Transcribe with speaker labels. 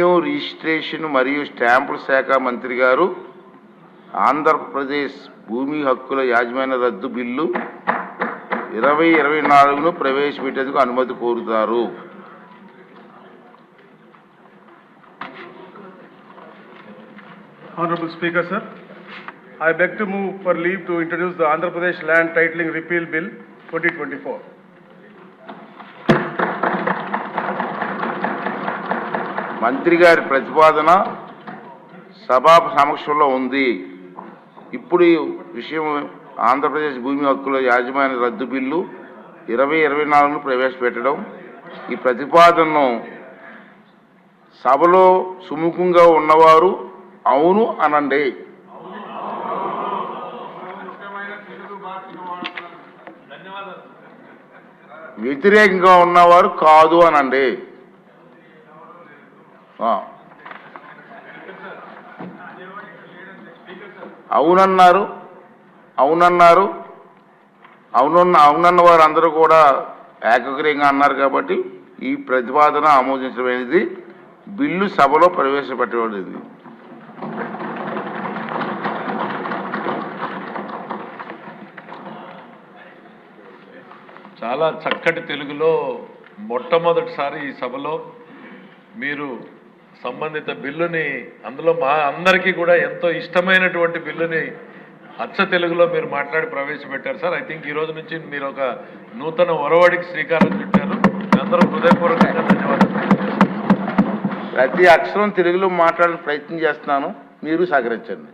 Speaker 1: Revenue registration మరియు స్టాంపుల శాఖ మంత్రి గారు ఆంధ్రప్రదేశ్ భూమి హక్కుల యాజమాన్య రద్దు బిల్లు 2024ను ప్రవేశపెట్టేందుకు అనుమతి కోరుతారు.
Speaker 2: Honorable Speaker, sir, I beg to move for leave to introduce the Andhra Pradesh Land Titling Repeal Bill 2024.
Speaker 1: మంత్రి గారి ప్రతిపాదన సభా సమక్షంలో ఉంది. ఇప్పుడు ఈ విషయం ఆంధ్రప్రదేశ్ భూమి హక్కుల యాజమాన్య రద్దు బిల్లు 2024ను ప్రవేశపెట్టడం. ఈ ప్రతిపాదనను సభలో సుముఖంగా ఉన్నవారు అవును అనండి. వ్యతిరేకంగా ఉన్నవారు కాదు అనండి. అవునన్నారు అవునన్న వారు అందరూ కూడా ఏకగ్రీయంగా అన్నారు కాబట్టి ఈ ప్రతిపాదన ఆమోదించబడింది. బిల్లు సభలో ప్రవేశపెట్టబడింది.
Speaker 3: చాలా చక్కటి తెలుగులో మొట్టమొదటిసారి ఈ సభలో మీరు సంబంధిత బిల్లుని, అందులో మా అందరికీ కూడా ఎంతో ఇష్టమైనటువంటి బిల్లుని అచ్చ తెలుగులో మీరు మాట్లాడి ప్రవేశపెట్టారు సార్. ఐ థింక్ ఈ రోజు నుంచి మీరు ఒక నూతన ఒరవడికి శ్రీకారం చుట్టారు. అందరూ హృదయపూర్వకంగా ధన్యవాదాలు.
Speaker 1: ప్రతి అక్షరం తెలుగులో మాట్లాడే ప్రయత్నం చేస్తున్నాను, మీరు సహకరించండి.